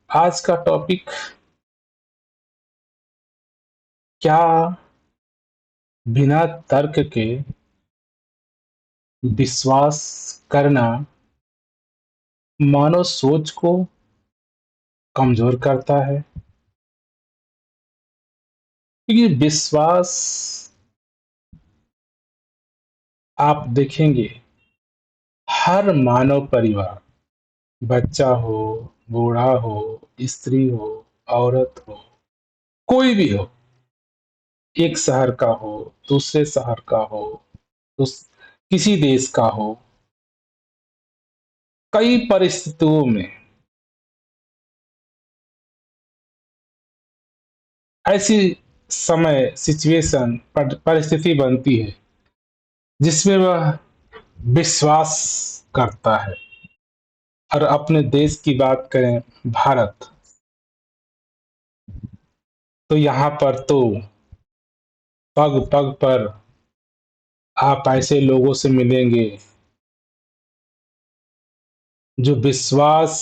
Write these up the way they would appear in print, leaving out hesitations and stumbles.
आज का टॉपिक क्या बिना तर्क के विश्वास करना मानव सोच को कमजोर करता है। क्योंकि विश्वास आप देखेंगे हर मानव परिवार, बच्चा हो, बूढ़ा हो, स्त्री हो, औरत हो, कोई भी हो, एक शहर का हो, दूसरे शहर का हो, किसी देश का हो, कई परिस्थितियों में ऐसी समय सिचुएशन परिस्थिति बनती है जिसमें वह विश्वास करता है। और अपने देश की बात करें, भारत, तो यहाँ पर तो पग पग पर आप ऐसे लोगों से मिलेंगे जो विश्वास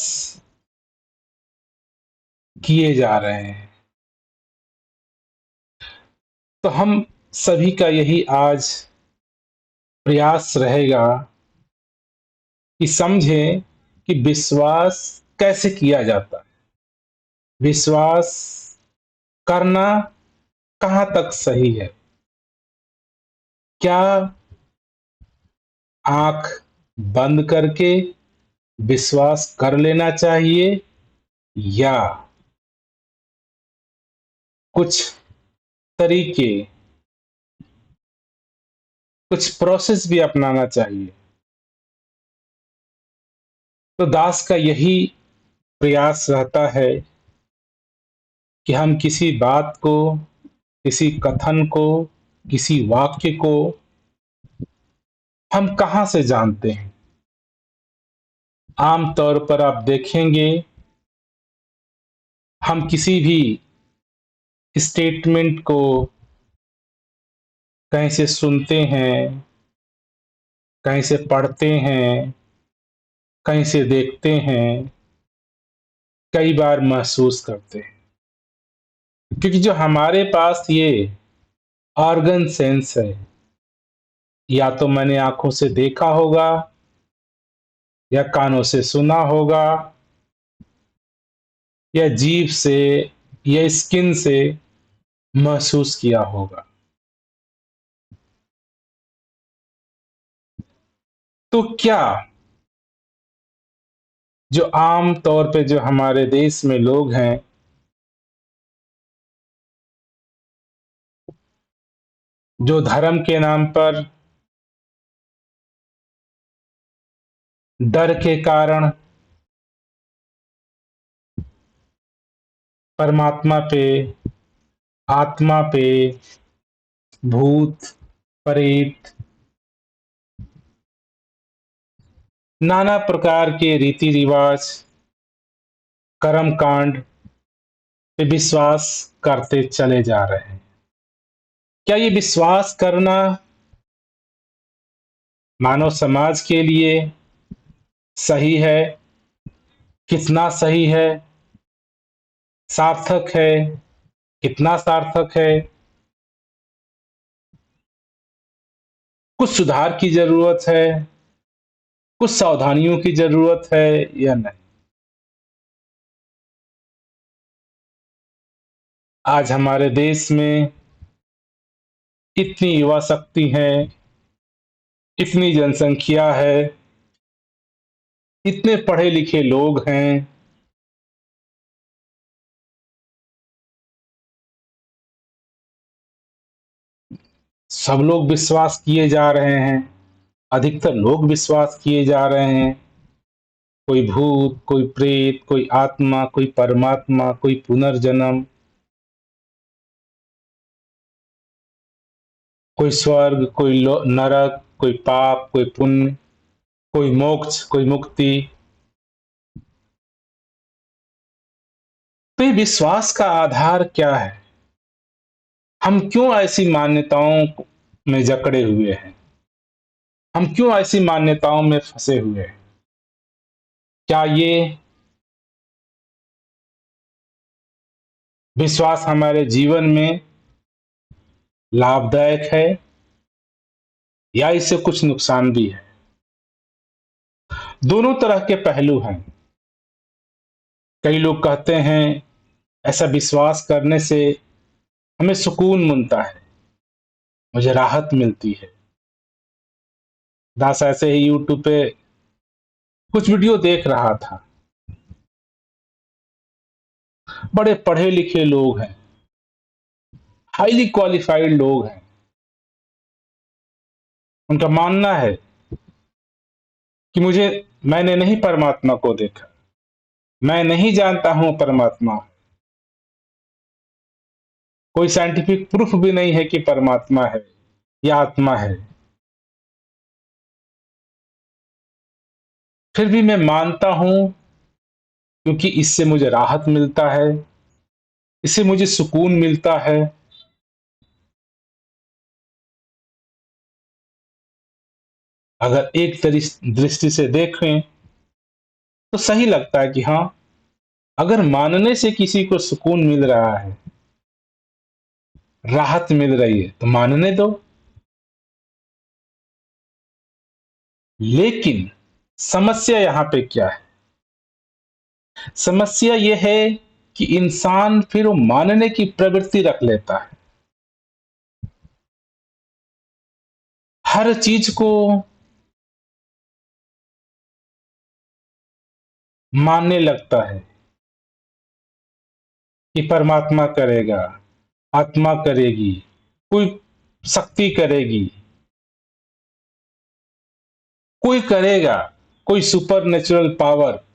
किए जा रहे हैं। तो हम सभी का यही आज प्रयास रहेगा कि समझें कि विश्वास कैसे किया जाता है, विश्वास करना कहाँ तक सही है। क्या आंख बंद करके विश्वास कर लेना चाहिए, या कुछ तरीके, कुछ प्रोसेस भी अपनाना चाहिए। तो दास का यही प्रयास रहता है कि हम किसी बात को, किसी कथन को, किसी वाक्य को हम कहाँ से जानते हैं। आम तौर पर आप देखेंगे हम किसी भी स्टेटमेंट को कहीं से सुनते हैं, कहीं से पढ़ते हैं, कहीं से देखते हैं, कई बार महसूस करते हैं। क्योंकि जो हमारे पास ये ऑर्गन सेंस है, या तो मैंने आंखों से देखा होगा, या कानों से सुना होगा, या जीभ से, या स्किन से महसूस किया होगा। तो क्या जो आम तौर पे जो हमारे देश में लोग हैं, जो धर्म के नाम पर डर के कारण परमात्मा पे, आत्मा पे, भूत, प्रेत, नाना प्रकार के रीति रिवाज, कर्म कांड पे विश्वास करते चले जा रहे हैं। क्या ये विश्वास करना मानव समाज के लिए सही है? कितना सही है? सार्थक है? कितना सार्थक है? कुछ सुधार की जरूरत है, कुछ सावधानियों की जरूरत है, या नहीं? आज हमारे देश में इतनी युवा शक्ति है, इतनी जनसंख्या है, इतने पढ़े लिखे लोग हैं, सब लोग विश्वास किए जा रहे हैं, अधिकतर लोग विश्वास किए जा रहे हैं। कोई भूत, कोई प्रेत, कोई आत्मा, कोई परमात्मा, कोई पुनर्जन्म, कोई स्वर्ग, कोई नरक, कोई पाप, कोई पुण्य, कोई मोक्ष, कोई मुक्ति। तो ये विश्वास का आधार क्या है? हम क्यों ऐसी मान्यताओं में जकड़े हुए हैं? हम क्यों ऐसी मान्यताओं में फंसे हुए हैं? क्या ये विश्वास हमारे जीवन में लाभदायक है या इससे कुछ नुकसान भी है। दोनों तरह के पहलू हैं। कई लोग कहते हैं ऐसा विश्वास करने से हमें सुकून मिलता है, मुझे राहत मिलती है। दास ऐसे ही यूट्यूब पे कुछ वीडियो देख रहा था। बड़े पढ़े लिखे लोग हैं, हाईली क्वालिफाइड लोग हैं। उनका मानना है कि मैंने नहीं परमात्मा को देखा, मैं नहीं जानता हूं परमात्मा। कोई साइंटिफिक प्रूफ भी नहीं है कि परमात्मा है या आत्मा है। फिर भी मैं मानता हूं क्योंकि इससे मुझे राहत मिलता है, इससे मुझे सुकून मिलता है। अगर एक दृष्टि से देखें तो सही लगता है कि हाँ, अगर मानने से किसी को सुकून मिल रहा है, राहत मिल रही है, तो मानने दो। लेकिन समस्या यहां पे क्या है? समस्या यह है कि इंसान फिर वो मानने की प्रवृत्ति रख लेता है। हर चीज को मानने लगता है कि परमात्मा करेगा, आत्मा करेगी, कोई शक्ति करेगी, कोई करेगा, कोई सुपर नेचुरल पावर।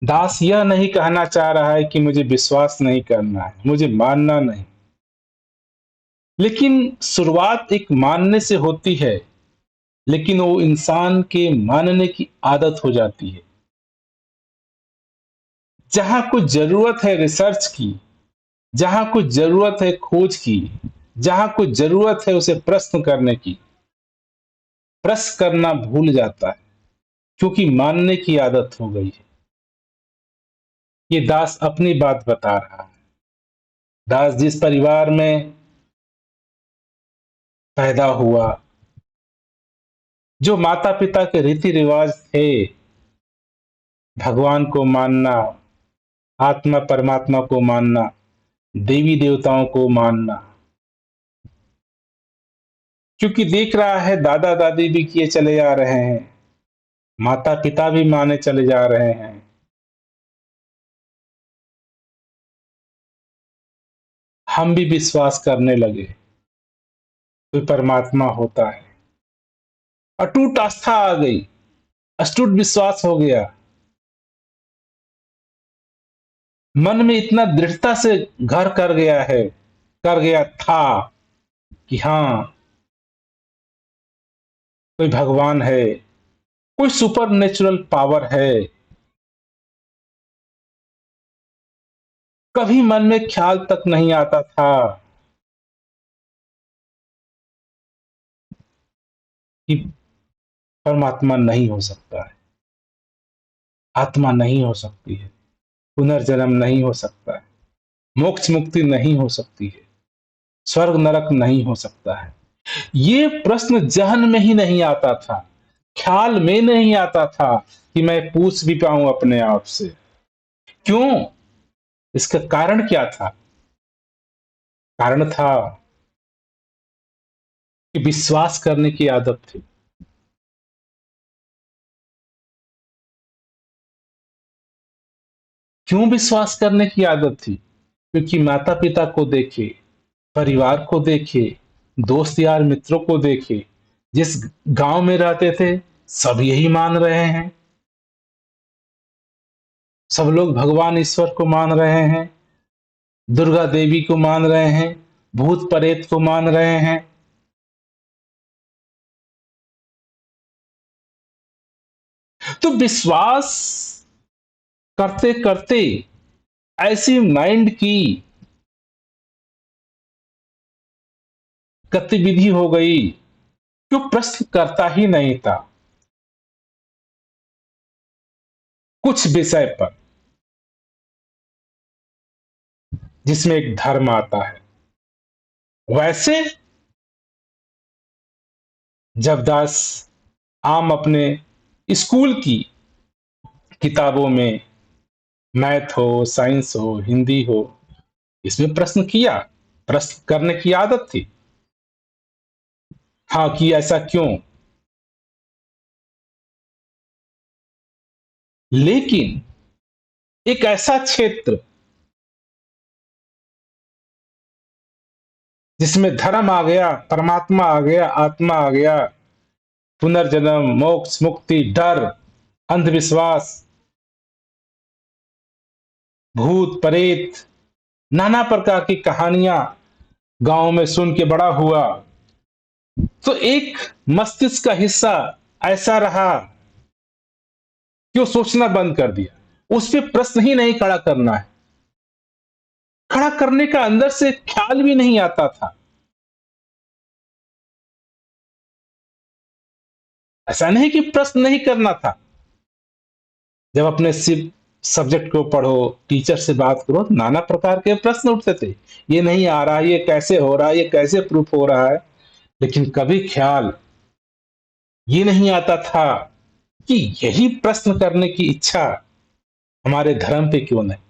दास यह नहीं कहना चाह रहा है कि मुझे विश्वास नहीं करना है, मुझे मानना नहीं। लेकिन शुरुआत एक मानने से होती है, लेकिन वो इंसान के मानने की आदत हो जाती है। जहां कुछ जरूरत है रिसर्च की, जहां कुछ जरूरत है खोज की, जहां कुछ जरूरत है उसे प्रश्न करने की, प्रश्न करना भूल जाता है क्योंकि मानने की आदत हो गई है। ये दास अपनी बात बता रहा है। दास जिस परिवार में पैदा हुआ, जो माता पिता के रीति रिवाज थे, भगवान को मानना, आत्मा परमात्मा को मानना, देवी देवताओं को मानना, क्योंकि देख रहा है दादा दादी भी किए चले जा रहे हैं, माता पिता भी माने चले जा रहे हैं। हम भी विश्वास करने लगे कोई परमात्मा होता है। अटूट आस्था आ गई, अटूट विश्वास हो गया, मन में इतना दृढ़ता से घर कर गया है, कर गया था कि हाँ, कोई भगवान है, कोई सुपर नेचुरल पावर है। कभी मन में ख्याल तक नहीं आता था कि परमात्मा नहीं हो सकता है, आत्मा नहीं हो सकती है, पुनर्जन्म नहीं हो सकता है, मोक्ष मुक्ति नहीं हो सकती है, स्वर्ग नरक नहीं हो सकता है। ये प्रश्न जहन में ही नहीं आता था, ख्याल में नहीं आता था कि मैं पूछ भी पाऊं अपने आप से। क्यों? इसका कारण क्या था? कारण था कि विश्वास करने की आदत थी। क्यों विश्वास करने की आदत थी? क्योंकि माता पिता को देखे, परिवार को देखे, दोस्त यार मित्रों को देखे, जिस गांव में रहते थे सब यही मान रहे हैं, सब लोग भगवान ईश्वर को मान रहे हैं, दुर्गा देवी को मान रहे हैं, भूत प्रेत को मान रहे हैं। तो विश्वास करते करते ऐसी माइंड की गतिविधि हो गई जो प्रश्न करता ही नहीं था कुछ विषय पर। जिसमें एक धर्म आता है। वैसे जब दास आम अपने स्कूल की किताबों में मैथ हो, साइंस हो, हिंदी हो, इसमें प्रश्न किया, प्रश्न करने की आदत थी। हाँ, कि ऐसा क्यों? लेकिन एक ऐसा क्षेत्र जिसमें धर्म आ गया, परमात्मा आ गया, आत्मा आ गया, पुनर्जन्म, मोक्ष, मुक्ति, डर, अंधविश्वास, भूत प्रेत, नाना प्रकार की कहानियां गांव में सुन के बड़ा हुआ। तो एक मस्तिष्क का हिस्सा ऐसा रहा कि वो सोचना बंद कर दिया। उस पर प्रश्न ही नहीं खड़ा करना है, खड़ा करने का अंदर से ख्याल भी नहीं आता था। ऐसा नहीं कि प्रश्न नहीं करना था। जब अपने सिर्फ सब्जेक्ट को पढ़ो, टीचर से बात करो, तो नाना प्रकार के प्रश्न उठते थे। ये नहीं आ रहा, ये कैसे हो रहा है, ये कैसे प्रूफ हो रहा है। लेकिन कभी ख्याल ये नहीं आता था कि यही प्रश्न करने की इच्छा हमारे धर्म पे क्यों नहीं,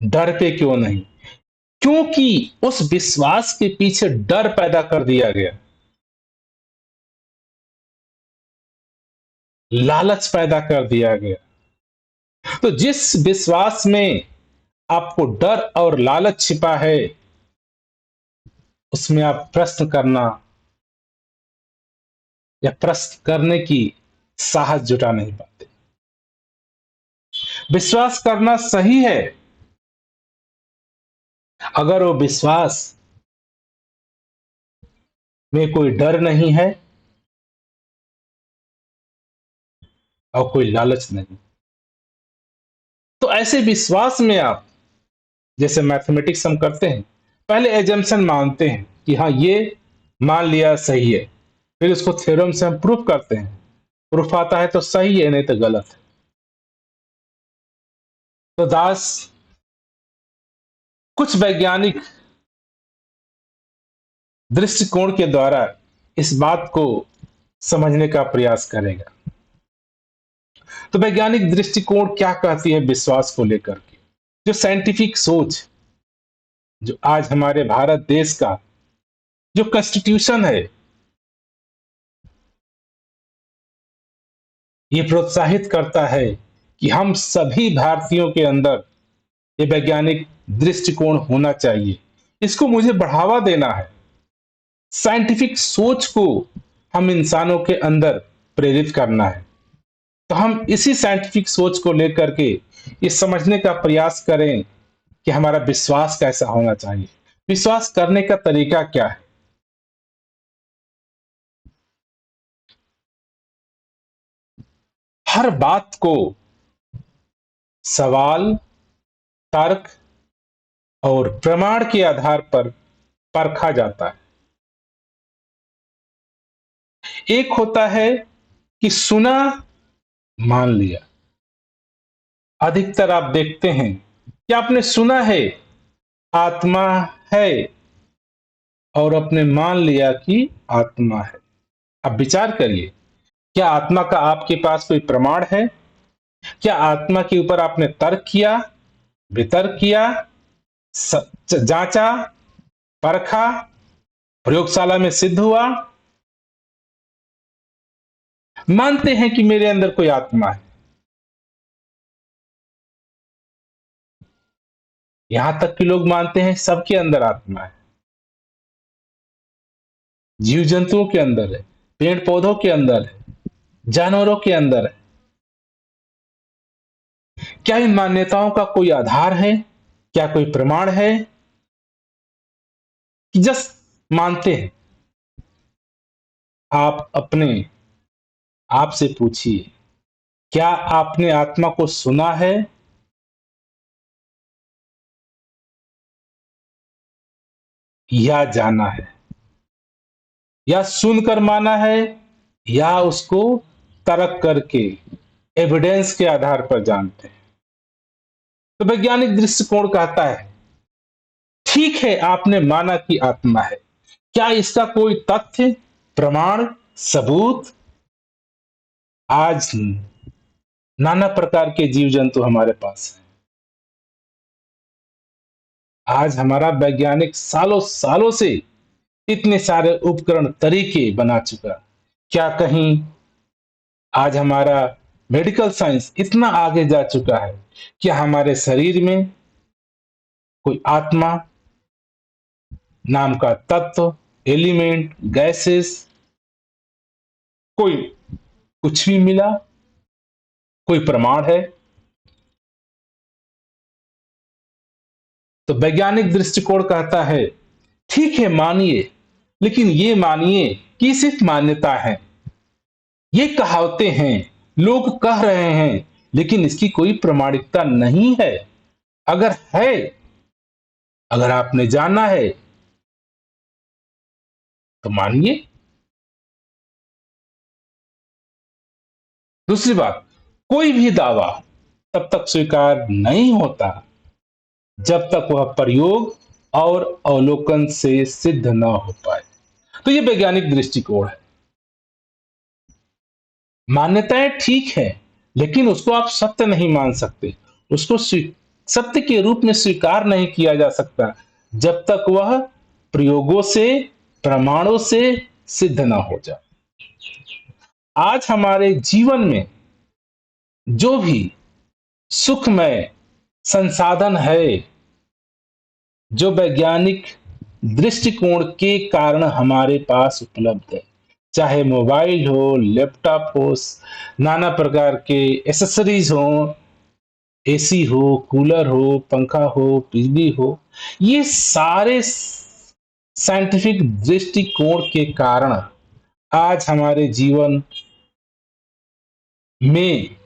डर पे क्यों नहीं। क्योंकि उस विश्वास के पीछे डर पैदा कर दिया गया, लालच पैदा कर दिया गया। तो जिस विश्वास में आपको डर और लालच छिपा है, उसमें आप प्रश्न करना या प्रश्न करने की साहस जुटा नहीं पाते। विश्वास करना सही है अगर वो विश्वास में कोई डर नहीं है और कोई लालच नहीं। तो ऐसे विश्वास में आप, जैसे मैथमेटिक्स हम करते हैं, पहले एजम्पशन मानते हैं कि हाँ, ये मान लिया सही है, फिर उसको थ्योरम से हम प्रूफ करते हैं। प्रूफ आता है तो सही है, नहीं तो गलत है। तो दास कुछ वैज्ञानिक दृष्टिकोण के द्वारा इस बात को समझने का प्रयास करेगा। तो वैज्ञानिक दृष्टिकोण क्या कहती है विश्वास को लेकर के? जो साइंटिफिक सोच, जो आज हमारे भारत देश का जो कॉन्स्टिट्यूशन है, ये प्रोत्साहित करता है कि हम सभी भारतीयों के अंदर ये वैज्ञानिक दृष्टिकोण होना चाहिए। इसको मुझे बढ़ावा देना है। साइंटिफिक सोच को हम इंसानों के अंदर प्रेरित करना है। तो हम इसी साइंटिफिक सोच को लेकर के ये समझने का प्रयास करें कि हमारा विश्वास कैसा होना चाहिए, विश्वास करने का तरीका क्या है। हर बात को सवाल, तर्क और प्रमाण के आधार पर परखा जाता है। एक होता है कि सुना, मान लिया। अधिकतर आप देखते हैं कि आपने सुना है आत्मा है और आपने मान लिया कि आत्मा है। अब विचार करिए, क्या आत्मा का आपके पास कोई प्रमाण है? क्या आत्मा के ऊपर आपने तर्क किया, वितर्क किया, जांचा, परखा, प्रयोगशाला में सिद्ध हुआ? मानते हैं कि मेरे अंदर कोई आत्मा है। यहां तक कि लोग मानते हैं सबके अंदर आत्मा है। जीव जंतुओं के अंदर है, पेड़ पौधों के अंदर है, जानवरों के अंदर है। क्या इन मान्यताओं का कोई आधार है? क्या कोई प्रमाण है कि जस्ट मानते हैं? आप अपने आप से पूछिए, क्या आपने आत्मा को सुना है या जाना है, या सुनकर माना है, या उसको तर्क करके एविडेंस के आधार पर जानते हैं? तो वैज्ञानिक दृष्टिकोण कहता है, ठीक है आपने माना कि आत्मा है, क्या इसका कोई तथ्य, प्रमाण, सबूत? आज नाना प्रकार के जीव जंतु हमारे पास हैं। आज हमारा वैज्ञानिक सालों सालों से इतने सारे उपकरण, तरीके बना चुका, क्या कहीं आज हमारा मेडिकल साइंस इतना आगे जा चुका है कि हमारे शरीर में कोई आत्मा नाम का तत्व, एलिमेंट, गैसेस, कोई कुछ भी मिला, कोई प्रमाण है? तो वैज्ञानिक दृष्टिकोण कहता है, ठीक है मानिए, लेकिन ये मानिए कि सिर्फ मान्यता है, ये कहावतें हैं, लोग कह रहे हैं, लेकिन इसकी कोई प्रामाणिकता नहीं है। अगर है, अगर आपने जाना है तो मानिए। दूसरी बात, कोई भी दावा तब तक स्वीकार नहीं होता जब तक वह प्रयोग और अवलोकन से सिद्ध न हो पाए। तो यह वैज्ञानिक दृष्टिकोण है। मान्यताएं ठीक है, लेकिन उसको आप सत्य नहीं मान सकते, उसको सत्य के रूप में स्वीकार नहीं किया जा सकता जब तक वह प्रयोगों से, प्रमाणों से सिद्ध ना हो जाए। आज हमारे जीवन में जो भी सुखमय संसाधन है, जो वैज्ञानिक दृष्टिकोण के कारण हमारे पास उपलब्ध है, चाहे मोबाइल हो, लैपटॉप हो, नाना प्रकार के एसेसरीज हो, एसी हो, कूलर हो, पंखा हो, बिजली हो, ये सारे साइंटिफिक दृष्टिकोण के कारण आज हमारे जीवन में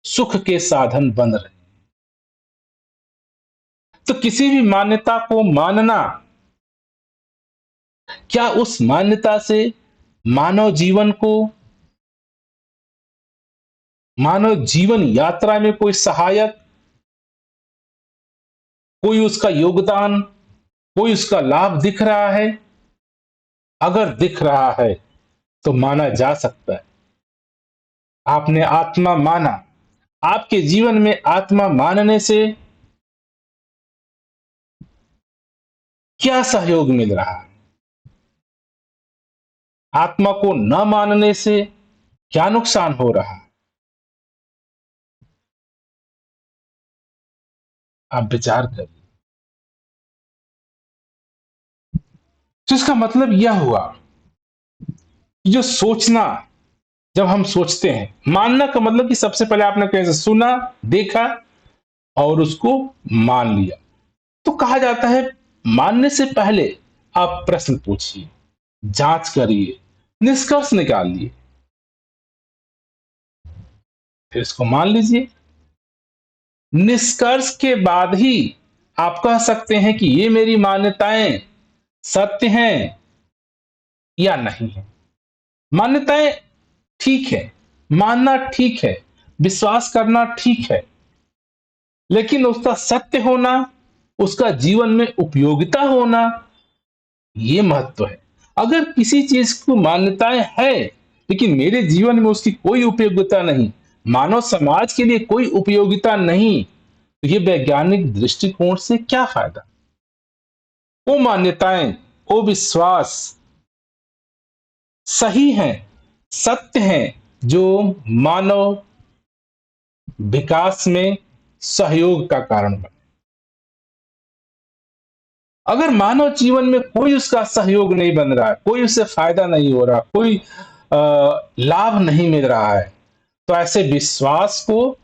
सुख के साधन बन रहे। तो किसी भी मान्यता को मानना, क्या उस मान्यता से मानव जीवन को, मानव जीवन यात्रा में कोई सहायक, कोई उसका योगदान, कोई उसका लाभ दिख रहा है? अगर दिख रहा है तो माना जा सकता है। आपने आत्मा माना, आपके जीवन में आत्मा मानने से क्या सहयोग मिल रहा है? आत्मा को न मानने से क्या नुकसान हो रहा है? आप विचार करिए। तो इसका मतलब यह हुआ कि जो सोचना, जब हम सोचते हैं, मानना का मतलब कि सबसे पहले आपने कैसे सुना, देखा और उसको मान लिया। तो कहा जाता है मानने से पहले आप प्रश्न पूछिए, जांच करिए, निष्कर्ष निकालिए, फिर इसको मान लीजिए। निष्कर्ष के बाद ही आप कह सकते हैं कि ये मेरी मान्यताएं सत्य हैं या नहीं है। मान्यताएं ठीक है, मानना ठीक है, विश्वास करना ठीक है, लेकिन उसका सत्य होना, उसका जीवन में उपयोगिता होना, ये महत्व है। अगर किसी चीज को मान्यताएं है लेकिन मेरे जीवन में उसकी कोई उपयोगिता नहीं, मानव समाज के लिए कोई उपयोगिता नहीं, तो ये वैज्ञानिक दृष्टिकोण से क्या फायदा? वो मान्यताएं, वो विश्वास सही हैं, सत्य हैं, जो मानव विकास में सहयोग का कारण बने। अगर मानव जीवन में कोई उसका सहयोग नहीं बन रहा है, कोई उससे फायदा नहीं हो रहा, कोई लाभ नहीं मिल रहा है, तो ऐसे विश्वास को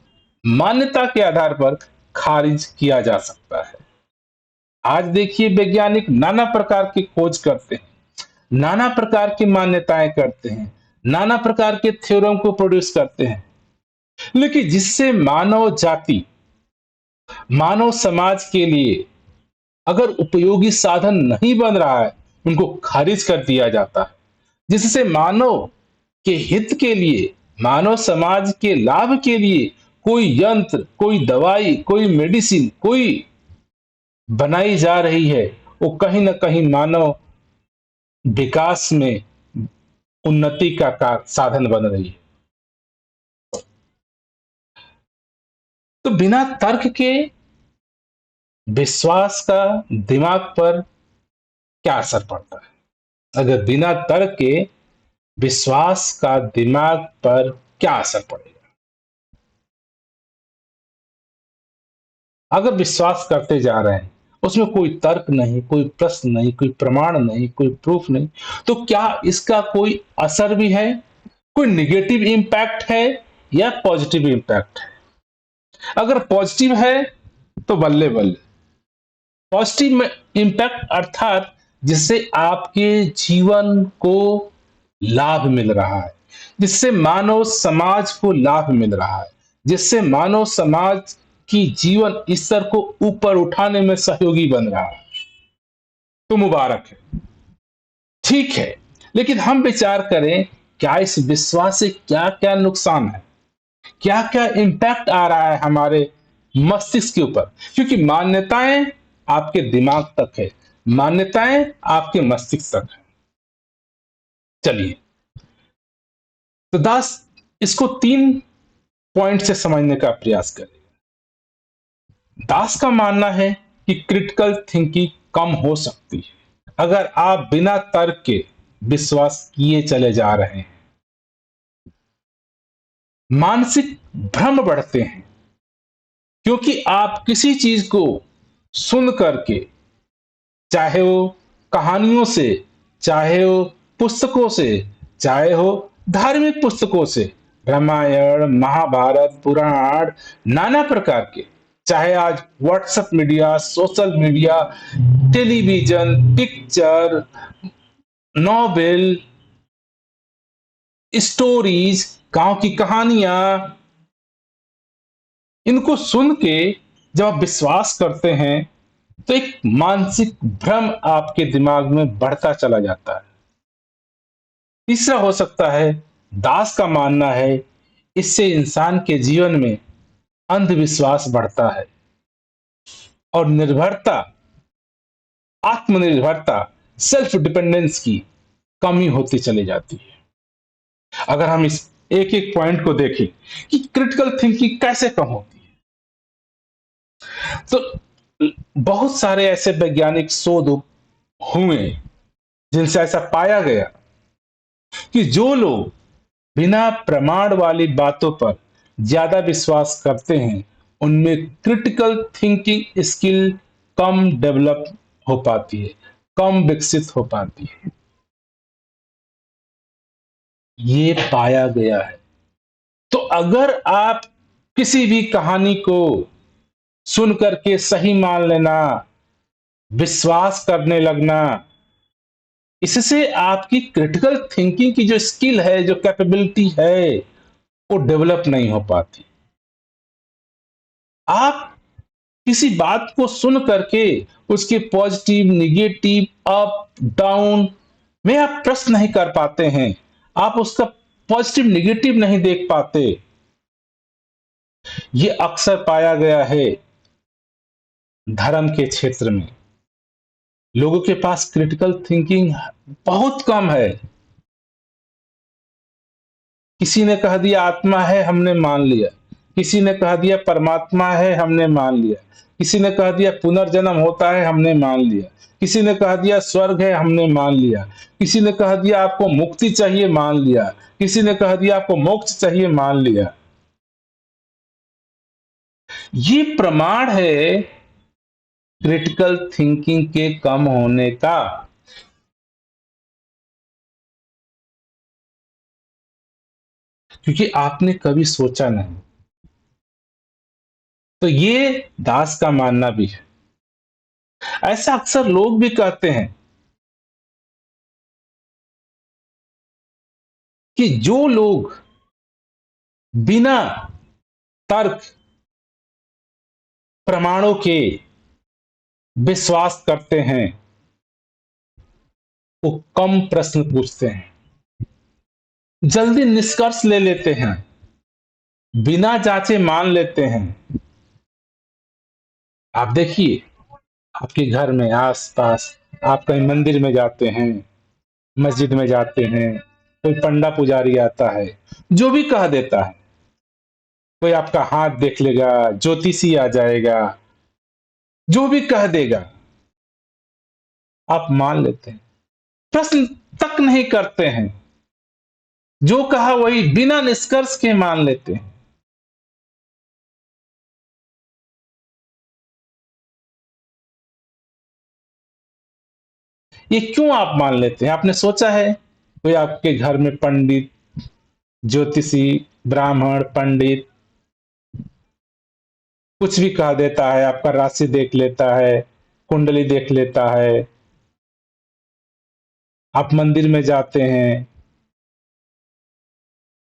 मान्यता के आधार पर खारिज किया जा सकता है। आज देखिए वैज्ञानिक नाना प्रकार की खोज करते हैं, नाना प्रकार की मान्यताएं करते हैं, नाना प्रकार के थ्योरम को प्रोड्यूस करते हैं, लेकिन जिससे मानव जाति, मानव समाज के लिए अगर उपयोगी साधन नहीं बन रहा है, उनको खारिज कर दिया जाता है। जिससे मानव के हित के लिए, मानव समाज के लाभ के लिए कोई यंत्र, कोई दवाई, कोई मेडिसिन, कोई बनाई जा रही है, वो कहीं ना कहीं मानव विकास में उन्नति का साधन बन रही है। तो बिना तर्क के विश्वास का दिमाग पर क्या असर पड़ता है? अगर बिना तर्क के विश्वास का दिमाग पर क्या असर पड़ेगा? अगर विश्वास करते जा रहे हैं, उसमें कोई तर्क नहीं, कोई प्रश्न नहीं, कोई प्रमाण नहीं, कोई प्रूफ नहीं, तो क्या इसका कोई असर भी है? कोई निगेटिव इंपैक्ट है या पॉजिटिव इंपैक्ट है? अगर पॉजिटिव है तो बल्ले बल्ले। पॉजिटिव इंपैक्ट अर्थात जिससे आपके जीवन को लाभ मिल रहा है, जिससे मानव समाज को लाभ मिल रहा है, जिससे मानव समाज की जीवन स्तर को ऊपर उठाने में सहयोगी बन रहा है, तो मुबारक है, ठीक है। लेकिन हम विचार करें, क्या इस विश्वास से क्या क्या नुकसान है, क्या क्या इंपैक्ट आ रहा है हमारे मस्तिष्क के ऊपर? क्योंकि मान्यताएं आपके दिमाग तक है, मान्यताएं आपके मस्तिष्क तक है। चलिए, तो दास इसको 3 पॉइंट से समझने का प्रयास करें। दास का मानना है कि क्रिटिकल थिंकिंग कम हो सकती है अगर आप बिना तर्क के विश्वास किए चले जा रहे हैं। मानसिक भ्रम बढ़ते हैं क्योंकि आप किसी चीज को सुन करके, चाहे वो कहानियों से, चाहे वो पुस्तकों से, चाहे हो धार्मिक पुस्तकों से, रामायण, महाभारत, पुराण, नाना प्रकार के, चाहे आज WhatsApp media, social media, television, picture, novel, stories, गांव की कहानियां, इनको सुन के जब आप विश्वास करते हैं तो एक मानसिक भ्रम आपके दिमाग में बढ़ता चला जाता है। तीसरा हो सकता है, दास का मानना है, इससे इंसान के जीवन में अंधविश्वास बढ़ता है और निर्भरता, आत्मनिर्भरता, सेल्फ डिपेंडेंस की कमी होती चली जाती है। अगर हम इस एक एक पॉइंट को देखें कि क्रिटिकल थिंकिंग कैसे कम होती है, तो बहुत सारे ऐसे वैज्ञानिक शोध हुए जिनसे ऐसा पाया गया कि जो लोग बिना प्रमाण वाली बातों पर ज्यादा विश्वास करते हैं, उनमें क्रिटिकल थिंकिंग स्किल कम डेवलप हो पाती है, कम विकसित हो पाती है। ये पाया गया है। तो अगर आप किसी भी कहानी को सुन करके सही मान लेना, विश्वास करने लगना, इससे आपकी क्रिटिकल थिंकिंग की जो स्किल है, जो कैपेबिलिटी है, वो डेवलप नहीं हो पाती। आप किसी बात को सुन करके उसके पॉजिटिव, निगेटिव, अप, डाउन में आप प्रश्न नहीं कर पाते हैं, आप उसका पॉजिटिव निगेटिव नहीं देख पाते। यह अक्सर पाया गया है धर्म के क्षेत्र में। लोगों के पास क्रिटिकल थिंकिंग बहुत कम है। किसी ने कह दिया आत्मा है, हमने मान लिया। किसी ने कह दिया परमात्मा है, हमने मान लिया। किसी ने कह दिया पुनर्जन्म होता है, हमने मान लिया। किसी ने कह दिया स्वर्ग है, हमने मान लिया। किसी ने कह दिया आपको मुक्ति चाहिए, मान लिया। किसी ने कह दिया आपको मोक्ष चाहिए, मान लिया। ये प्रमाण है क्रिटिकल थिंकिंग के कम होने का। क्योंकि आपने कभी सोचा नहीं। तो ये दास का मानना भी है। ऐसा अक्सर लोग भी कहते हैं कि जो लोग बिना तर्क, प्रमाणों के विश्वास करते हैं, वो कम प्रश्न पूछते हैं, जल्दी निष्कर्ष ले लेते हैं, बिना जांचे मान लेते हैं। आप देखिए, आपके घर में आस-पास आप कहीं मंदिर में जाते हैं, मस्जिद में जाते हैं, कोई पंडा पुजारी आता है, जो भी कह देता है, कोई आपका हाथ देख लेगा, ज्योतिषी आ जाएगा, जो भी कह देगा, आप मान लेते हैं। प्रश्न तक नहीं करते हैं, जो कहा वही बिना निष्कर्ष के मान लेते हैं। ये क्यों आप मान लेते हैं? आपने सोचा है? कोई आपके घर में पंडित, ज्योतिषी, ब्राह्मण, पंडित कुछ भी कह देता है, आपका राशि देख लेता है, कुंडली देख लेता है, आप मंदिर में जाते हैं,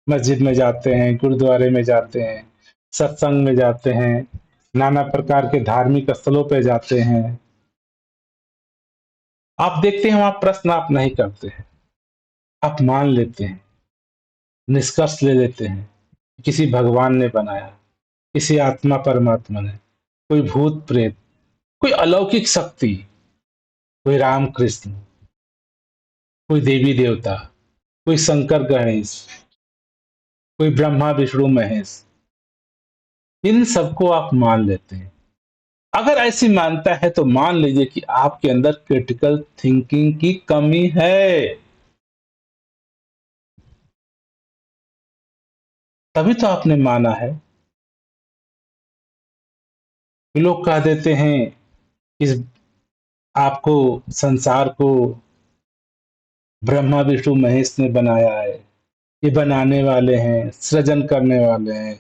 मस्जिद में जाते हैं, गुरुद्वारे में जाते हैं, सत्संग में जाते हैं, नाना प्रकार के धार्मिक स्थलों पे जाते हैं। आप देखते हैं वहां प्रश्न आप नहीं करते हैं, आप मान लेते हैं, निष्कर्ष ले लेते हैं, किसी भगवान ने बनाया, किसी आत्मा परमात्मा ने, कोई भूत प्रेत, कोई अलौकिक शक्ति, कोई राम कृष्ण, कोई देवी देवता, कोई शंकर गणेश, कोई ब्रह्मा विष्णु महेश, इन सबको आप मान लेते हैं। अगर ऐसी मानता है तो मान लीजिए कि आपके अंदर क्रिटिकल थिंकिंग की कमी है। तभी तो आपने माना है। लोग कह देते हैं इस आपको, संसार को ब्रह्मा विष्णु महेश ने बनाया है, ये बनाने वाले हैं, सृजन करने वाले हैं,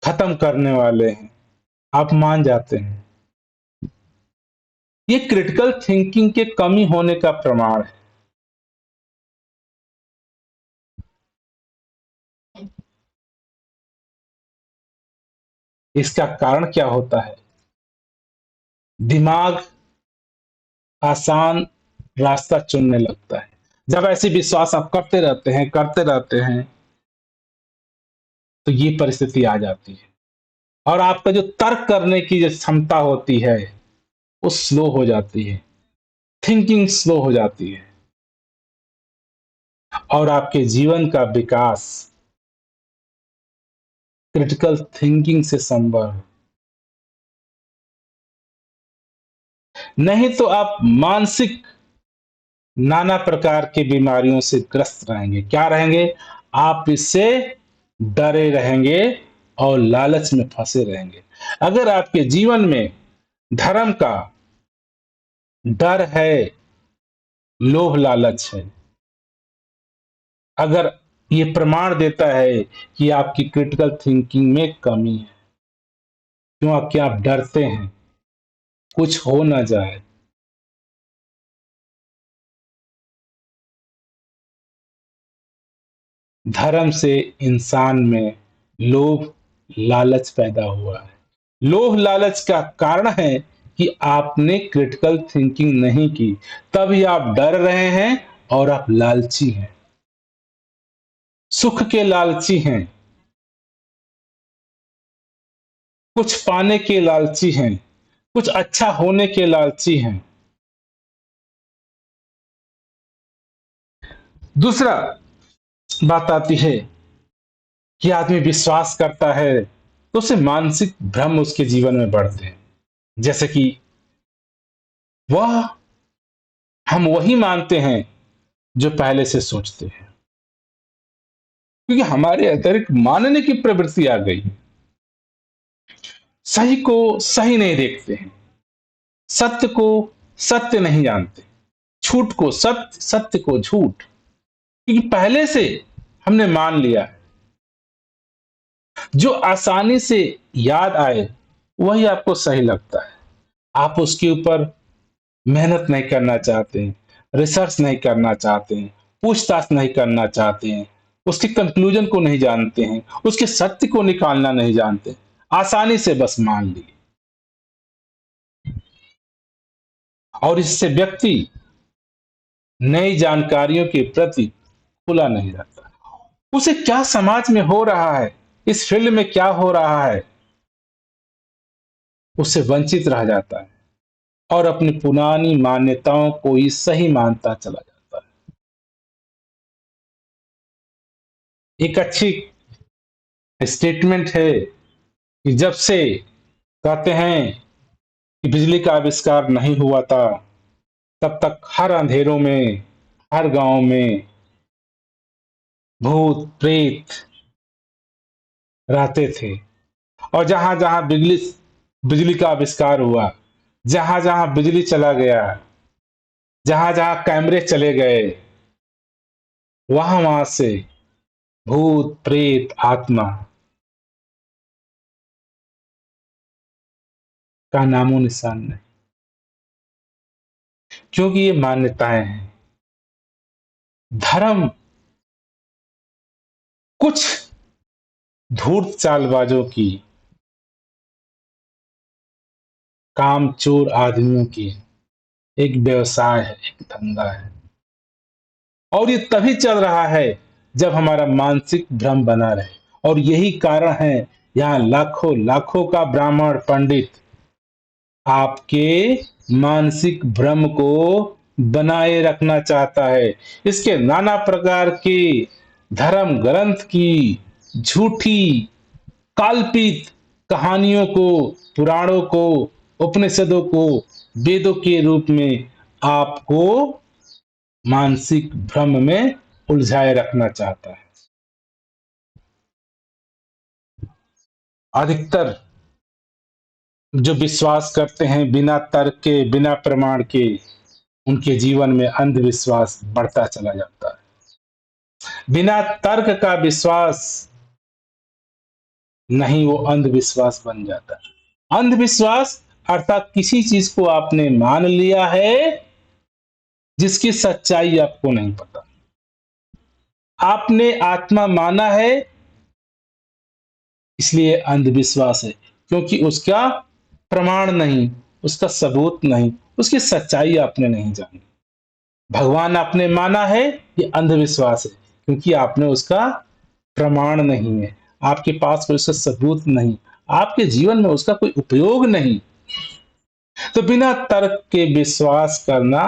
खत्म करने वाले हैं, आप मान जाते हैं। ये क्रिटिकल थिंकिंग के कमी होने का प्रमाण है। इसका कारण क्या होता है? दिमाग आसान रास्ता चुनने लगता है। जब ऐसे विश्वास आप करते रहते हैं, तो ये परिस्थिति आ जाती है और आपका जो तर्क करने की जो क्षमता होती है, वो स्लो हो जाती है, थिंकिंग स्लो हो जाती है और आपके जीवन का विकास क्रिटिकल थिंकिंग से संभव है। नहीं तो आप मानसिक नाना प्रकार की बीमारियों से ग्रस्त रहेंगे। क्या रहेंगे? आप इससे डरे रहेंगे और लालच में फंसे रहेंगे। अगर आपके जीवन में धर्म का डर है, लोभ लालच है, अगर ये प्रमाण देता है कि आपकी क्रिटिकल थिंकिंग में कमी है, क्यों कि आप डरते हैं कुछ हो ना जाए। धर्म से इंसान में लोभ लालच पैदा हुआ है। लोभ लालच का कारण है कि आपने क्रिटिकल थिंकिंग नहीं की, तभी आप डर रहे हैं और आप लालची हैं, सुख के लालची हैं, कुछ पाने के लालची हैं, कुछ अच्छा होने के लालची हैं। दूसरा बात आती है कि आदमी विश्वास करता है तो उसे मानसिक भ्रम उसके जीवन में बढ़ते हैं, जैसे कि वह हम वही मानते हैं जो पहले से सोचते हैं, क्योंकि हमारे अंदर एक मानने की प्रवृत्ति आ गई। सही को सही नहीं देखते हैं, सत्य को सत्य नहीं जानते, झूठ को सत्य, सत्य को झूठ, क्योंकि पहले से हमने मान लिया है। जो आसानी से याद आए वही आपको सही लगता है। आप उसके ऊपर मेहनत नहीं करना चाहते हैं, रिसर्च नहीं करना चाहते हैं, पूछताछ नहीं करना चाहते हैं, उसके कंक्लूजन को नहीं जानते हैं, उसके सत्य को निकालना नहीं जानते, आसानी से बस मान लिए। और इससे व्यक्ति नई जानकारियों के प्रति खुला नहीं रहता। उसे क्या समाज में हो रहा है इस फील्ड में क्या हो रहा है, उससे वंचित रह जाता है और अपनी पुरानी मान्यताओं को ही सही मानता चला जाता है। एक अच्छी स्टेटमेंट है कि जब से कहते हैं कि बिजली का आविष्कार नहीं हुआ था, तब तक हर अंधेरों में, हर गांव में भूत प्रेत रहते थे। और जहां जहां बिजली बिजली का आविष्कार हुआ, जहां जहां बिजली चला गया, जहां जहां कैमरे चले गए, वहां वहां से भूत प्रेत आत्मा का नामो निशान नहीं, क्योंकि ये मान्यताएं हैं। धर्म कुछ धूर्त चालबाजों की, कामचोर आदमियों की एक व्यवसाय है, एक धंधा है। और ये तभी चल रहा है जब हमारा मानसिक भ्रम बना रहे। और यही कारण है यहाँ लाखों लाखों का ब्राह्मण पंडित आपके मानसिक भ्रम को बनाए रखना चाहता है। इसके नाना प्रकार के धर्म ग्रंथ की झूठी काल्पित कहानियों को, पुराणों को, उपनिषदों को वेदों के रूप में आपको मानसिक भ्रम में उलझाए रखना चाहता है। अधिकतर जो विश्वास करते हैं बिना तर्क के, बिना प्रमाण के, उनके जीवन में अंधविश्वास बढ़ता चला जाता है। बिना तर्क का विश्वास नहीं, वो अंधविश्वास बन जाता है। अंधविश्वास अर्थात किसी चीज को आपने मान लिया है जिसकी सच्चाई आपको नहीं पता। आपने आत्मा माना है, इसलिए अंधविश्वास है, क्योंकि उसका प्रमाण नहीं, उसका सबूत नहीं, उसकी सच्चाई आपने नहीं जानी। भगवान आपने माना है, ये अंधविश्वास है, क्योंकि आपने उसका प्रमाण नहीं है, आपके पास कोई उसका सबूत नहीं, आपके जीवन में उसका कोई उपयोग नहीं। तो बिना तर्क के विश्वास करना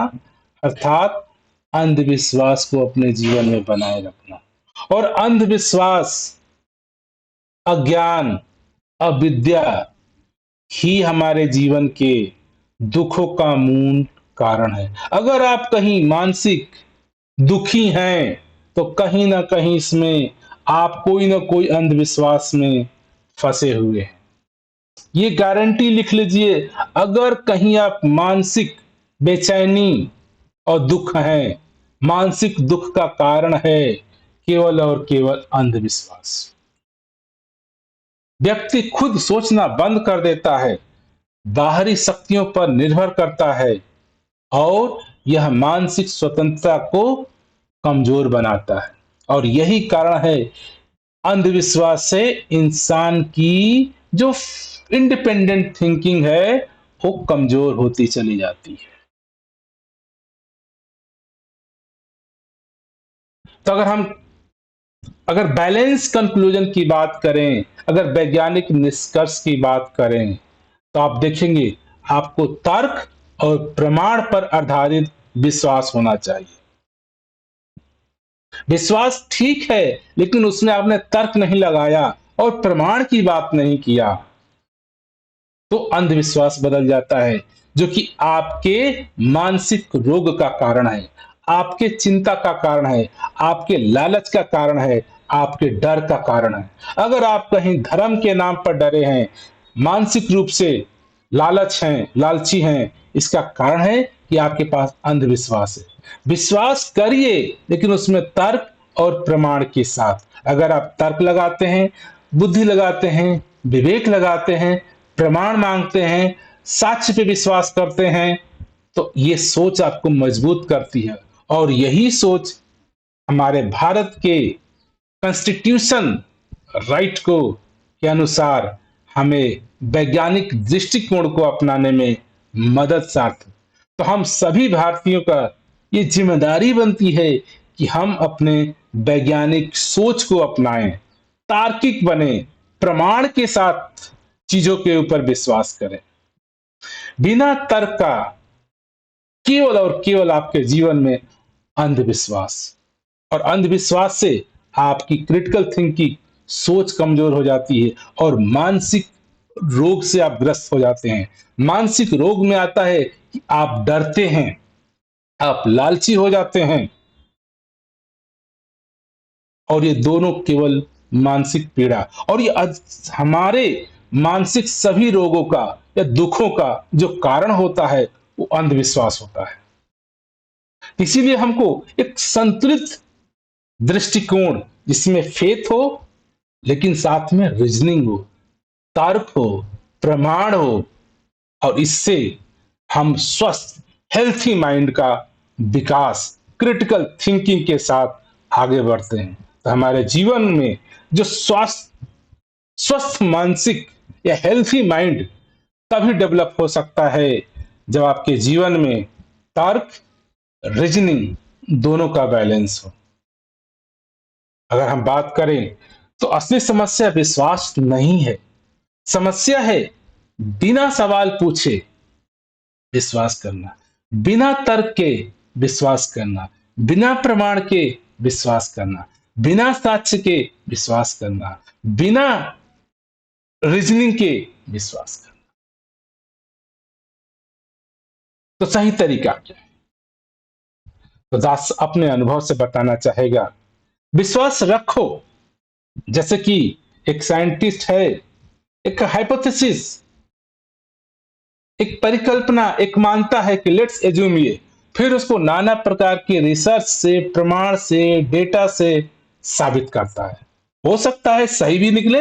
अर्थात अंधविश्वास को अपने जीवन में बनाए रखना। और अंधविश्वास, अज्ञान, अविद्या ही हमारे जीवन के दुखों का मूल कारण है। अगर आप कहीं मानसिक दुखी हैं तो कहीं ना कहीं इसमें आप कोई ना कोई अंधविश्वास में फंसे हुए हैं। ये गारंटी लिख लीजिए, अगर कहीं आप मानसिक बेचैनी और दुख है, मानसिक दुख का कारण है केवल और केवल अंधविश्वास। व्यक्ति खुद सोचना बंद कर देता है, बाहरी शक्तियों पर निर्भर करता है और यह मानसिक स्वतंत्रता को कमजोर बनाता है। और यही कारण है अंधविश्वास से इंसान की जो इंडिपेंडेंट थिंकिंग है वो कमजोर होती चली जाती है। तो अगर बैलेंस कंक्लूजन की बात करें, अगर वैज्ञानिक निष्कर्ष की बात करें, तो आप देखेंगे आपको तर्क और प्रमाण पर आधारित विश्वास होना चाहिए। विश्वास ठीक है, लेकिन उसमें आपने तर्क नहीं लगाया और प्रमाण की बात नहीं किया, तो अंधविश्वास बदल जाता है, जो कि आपके मानसिक रोग का कारण है, आपके चिंता का कारण है, आपके लालच का कारण है, आपके डर का कारण है। अगर आप कहीं धर्म के नाम पर डरे हैं, मानसिक रूप से लालच हैं, लालची हैं, इसका कारण है कि आपके पास अंधविश्वास है। विश्वास करिए, लेकिन उसमें तर्क और प्रमाण के साथ। अगर आप तर्क लगाते हैं, बुद्धि लगाते हैं, विवेक लगाते हैं, प्रमाण मांगते हैं, साक्ष्य पे विश्वास करते हैं, तो ये सोच आपको मजबूत करती है। और यही सोच हमारे भारत के कॉन्स्टिट्यूशन राइट को के अनुसार हमें वैज्ञानिक दृष्टिकोण को अपनाने में मदद साथ। तो हम सभी भारतीयों का ये जिम्मेदारी बनती है कि हम अपने वैज्ञानिक सोच को अपनाएं तार्किक बने, प्रमाण के साथ चीजों के ऊपर विश्वास करें। बिना तर्क का केवल और केवल आपके जीवन में अंधविश्वास, और अंधविश्वास से आपकी क्रिटिकल थिंकिंग, सोच कमजोर हो जाती है और मानसिक रोग से आप ग्रस्त हो जाते हैं। मानसिक रोग में आता है कि आप डरते हैं, आप लालची हो जाते हैं, और ये दोनों केवल मानसिक पीड़ा, और ये हमारे मानसिक सभी रोगों का या दुखों का जो कारण होता है वो अंधविश्वास होता है। इसीलिए हमको एक संतुलित दृष्टिकोण, जिसमें फेथ हो लेकिन साथ में रीजनिंग हो, तर्क हो, प्रमाण हो, और इससे हम स्वस्थ हेल्थी माइंड का विकास क्रिटिकल थिंकिंग के साथ आगे बढ़ते हैं, तो हमारे जीवन में जो स्वस्थ मानसिक या हेल्थी माइंड तभी डेवलप हो सकता है जब आपके जीवन में तर्क, रीजनिंग दोनों का बैलेंस हो। अगर हम बात करें तो असली समस्या विश्वास नहीं है, समस्या है बिना सवाल पूछे विश्वास करना, बिना तर्क के विश्वास करना, बिना प्रमाण के विश्वास करना, बिना साक्ष्य के विश्वास करना, बिना रीजनिंग के विश्वास करना। तो सही तरीका क्या है? तो दास अपने अनुभव से बताना चाहेगा, विश्वास रखो। जैसे कि एक साइंटिस्ट है, एक हाइपोथेसिस, एक परिकल्पना, एक मानता है कि लेट्स एज्यूम ये, फिर उसको नाना प्रकार के रिसर्च से, प्रमाण से, डेटा से साबित करता है। हो सकता है सही भी निकले,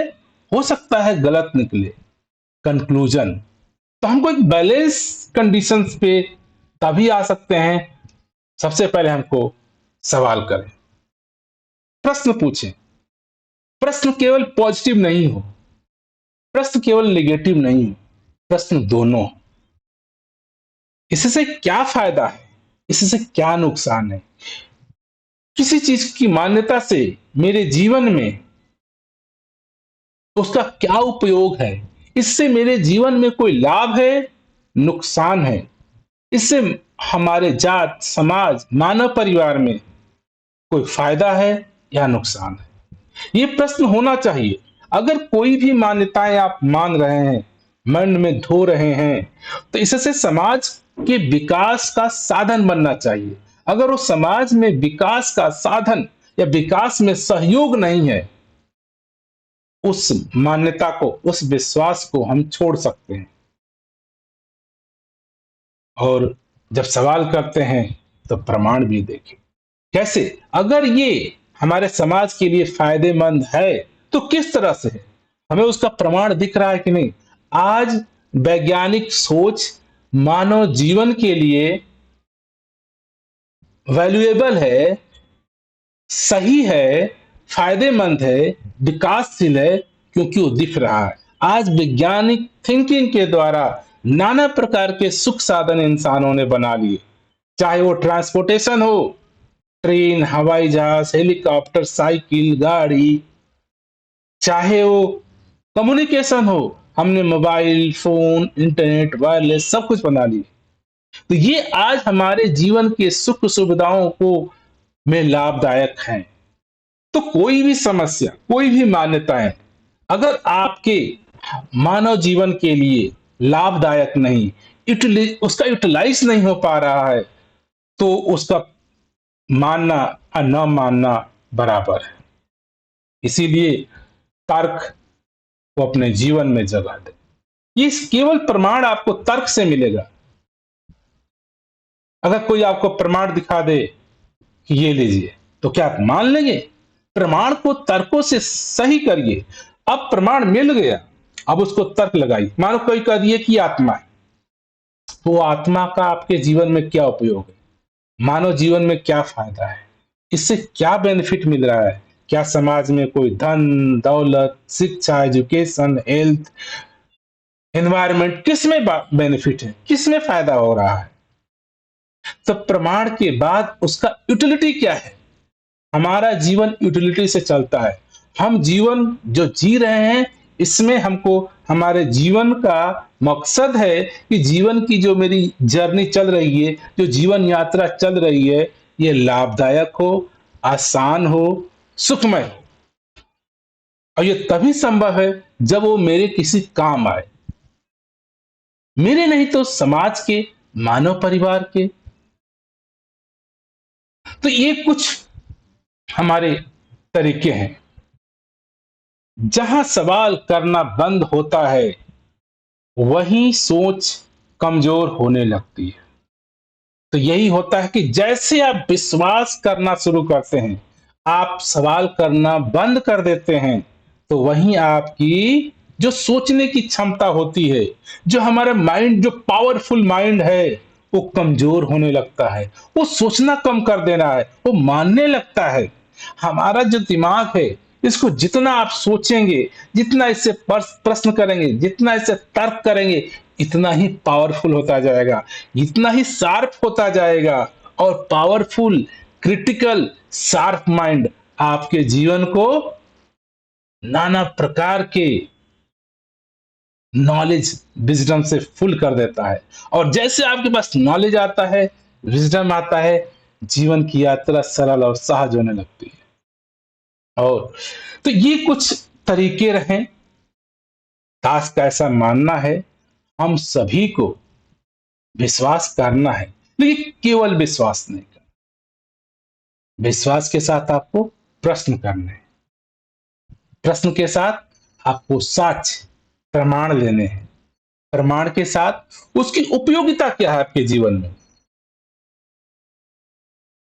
हो सकता है गलत निकले। कंक्लूजन, तो हमको एक बैलेंस कंडीशंस पे तभी आ सकते हैं। सबसे पहले हमको सवाल करें, प्रश्न पूछें। प्रश्न केवल पॉजिटिव नहीं हो, प्रश्न केवल नेगेटिव नहीं हो, प्रश्न दोनों। इससे क्या फायदा है, इससे क्या नुकसान है, किसी चीज की मान्यता से मेरे जीवन में उसका क्या उपयोग है, इससे मेरे जीवन में कोई लाभ है, नुकसान है, इससे हमारे जात, समाज, मानव परिवार में कोई फायदा है या नुकसान है। ये प्रश्न होना चाहिए। अगर कोई भी मान्यताएं आप मान रहे हैं, मन में धो रहे हैं, तो इससे समाज के विकास का साधन बनना चाहिए। अगर वो समाज में विकास का साधन या विकास में सहयोग नहीं है, उस मान्यता को, उस विश्वास को हम छोड़ सकते हैं। और जब सवाल करते हैं तो प्रमाण भी देखें। कैसे? अगर ये हमारे समाज के लिए फायदेमंद है तो किस तरह से है, हमें उसका प्रमाण दिख रहा है कि नहीं। आज वैज्ञानिक सोच मानव जीवन के लिए वैल्यूएबल है, सही है, फायदेमंद है, विकासशील है, क्योंकि वो दिख रहा है। आज वैज्ञानिक थिंकिंग के द्वारा नाना प्रकार के सुख साधन इंसानों ने बना लिए, चाहे वो ट्रांसपोर्टेशन हो, ट्रेन, हवाई जहाज, हेलीकॉप्टर, साइकिल, गाड़ी, चाहे वो कम्युनिकेशन हो, हमने मोबाइल फोन, इंटरनेट, वायरलेस सब कुछ बना लिए। तो ये आज हमारे जीवन के सुख सुविधाओं को में लाभदायक हैं। तो कोई भी समस्या, कोई भी मान्यताएं अगर आपके मानव जीवन के लिए लाभदायक नहीं, उसका यूटिलाइज नहीं हो पा रहा है, तो उसका मानना और न मानना बराबर है। इसीलिए तर्क को अपने जीवन में जगह दे। ये केवल प्रमाण आपको तर्क से मिलेगा। अगर कोई आपको प्रमाण दिखा दे कि ये लीजिए, तो क्या आप मान लेंगे? प्रमाण को तर्कों से सही करिए। अब प्रमाण मिल गया, अब उसको तर्क लगाइए। मानो कोई कह दिए कि आत्मा है, तो आत्मा का आपके जीवन में क्या उपयोग है, मानव जीवन में क्या फायदा है, इससे क्या बेनिफिट मिल रहा है, क्या समाज में कोई धन दौलत, शिक्षा, एजुकेशन, हेल्थ, एनवायरमेंट, किसमें बेनिफिट है, किसमें फायदा हो रहा है। तो प्रमाण के बाद उसका यूटिलिटी क्या है। हमारा जीवन यूटिलिटी से चलता है। हम जीवन जो जी रहे हैं, इसमें हमको हमारे जीवन का मकसद है कि जीवन की जो मेरी जर्नी चल रही है, जो जीवन यात्रा चल रही है, ये लाभदायक हो, आसान हो, सुखमय हो। और ये तभी संभव है जब वो मेरे किसी काम आए, मेरे नहीं तो समाज के, मानव परिवार के। तो ये कुछ हमारे तरीके हैं। जहां सवाल करना बंद होता है, वहीं सोच कमजोर होने लगती है। तो यही होता है कि जैसे आप विश्वास करना शुरू करते हैं, आप सवाल करना बंद कर देते हैं, तो वहीं आपकी जो सोचने की क्षमता होती है, जो हमारा माइंड, जो पावरफुल माइंड है, वो कमजोर होने लगता है। वो सोचना कम कर देना है, वो मानने लगता है। हमारा जो दिमाग है, इसको जितना आप सोचेंगे, जितना इससे प्रश्न करेंगे, जितना इससे तर्क करेंगे, इतना ही पावरफुल होता जाएगा, इतना ही शार्प होता जाएगा। और पावरफुल, क्रिटिकल, शार्प माइंड आपके जीवन को नाना प्रकार के नॉलेज, विजडम से फुल कर देता है। और जैसे आपके पास नॉलेज आता है, विजडम आता है, जीवन की यात्रा सरल और सहज होने लगती है। और तो ये कुछ तरीके रहे। दास का ऐसा मानना है, हम सभी को विश्वास करना है, लेकिन केवल विश्वास नहीं करना। विश्वास के साथ आपको प्रश्न करने हैं, प्रश्न के साथ आपको साक्ष्य, प्रमाण लेने हैं, प्रमाण के साथ उसकी उपयोगिता क्या है आपके जीवन में।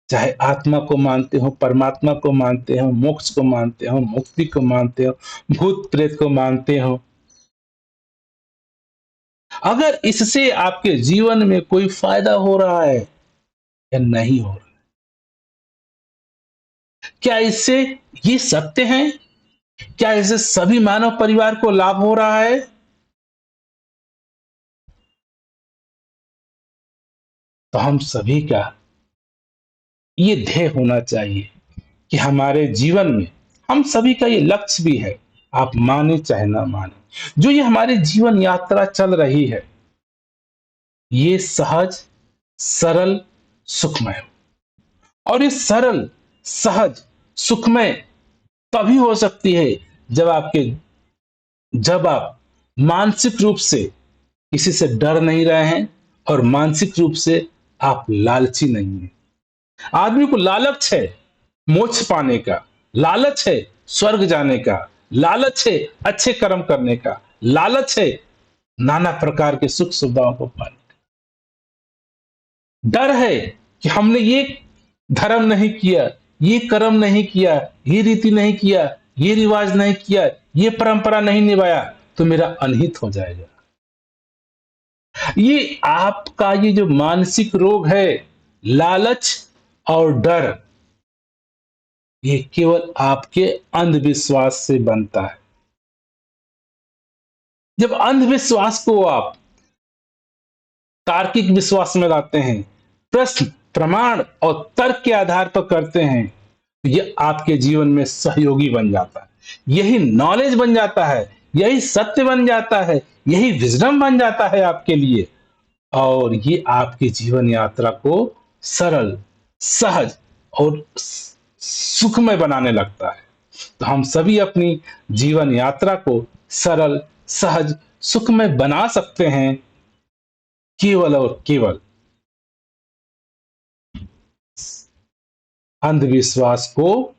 चाहे आत्मा को मानते हो, परमात्मा को मानते हो, मोक्ष को मानते हो, मुक्ति को मानते हो, भूत प्रेत को मानते हो, अगर इससे आपके जीवन में कोई फायदा हो रहा है या नहीं हो रहा, क्या इससे ये सत्य है, क्या इससे सभी मानव परिवार को लाभ हो रहा है, तो हम सभी का ये ध्येय होना चाहिए कि हमारे जीवन में, हम सभी का ये लक्ष्य भी है, आप माने चाहे ना माने, जो ये हमारी जीवन यात्रा चल रही है, ये सहज, सरल, सुखमय हो। और ये सरल, सहज, सुखमय तभी हो सकती है जब आप मानसिक रूप से किसी से डर नहीं रहे हैं, और मानसिक रूप से आप लालची नहीं हैं। आदमी को लालच है मोक्ष पाने का, लालच है स्वर्ग जाने का, लालच है अच्छे कर्म करने का, लालच है नाना प्रकार के सुख सुविधाओं को पाने का। डर है कि हमने ये धर्म नहीं किया, ये कर्म नहीं किया, ये रीति नहीं किया, ये रिवाज नहीं किया, ये परंपरा नहीं निभाया, तो मेरा अनहित हो जाएगा। ये आपका ये जो मानसिक रोग है, लालच और डर, ये केवल आपके अंधविश्वास से बनता है। जब अंधविश्वास को आप तार्किक विश्वास में लाते हैं, प्रश्न, प्रमाण और तर्क के आधार पर करते हैं, तो ये आपके जीवन में सहयोगी बन जाता है, यही नॉलेज बन जाता है, यही सत्य बन जाता है, यही विजडम बन जाता है आपके लिए। और ये आपकी जीवन यात्रा को सरल, सहज और सुखमय बनाने लगता है। तो हम सभी अपनी जीवन यात्रा को सरल, सहज, सुखमय बना सकते हैं, केवल और केवल अंधविश्वास को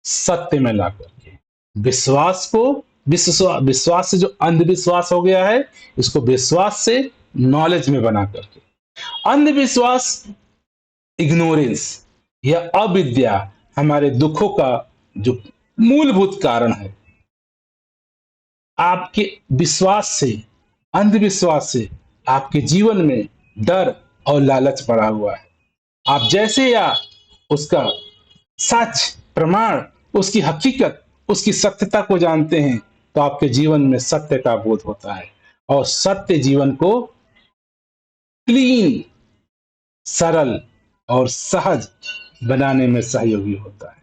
सत्य में ला करके। विश्वास को, विश्वास से जो अंधविश्वास हो गया है, इसको विश्वास से नॉलेज में बना करके। अंधविश्वास, इग्नोरेंस या अविद्या हमारे दुखों का जो मूलभूत कारण है। आपके विश्वास से, अंधविश्वास से आपके जीवन में डर और लालच पड़ा हुआ है। आप जैसे या उसका सच, प्रमाण, उसकी हकीकत, उसकी सत्यता को जानते हैं, तो आपके जीवन में सत्य का बोध होता है। और सत्य जीवन को क्लीन, सरल और सहज बनाने में सहयोगी होता है।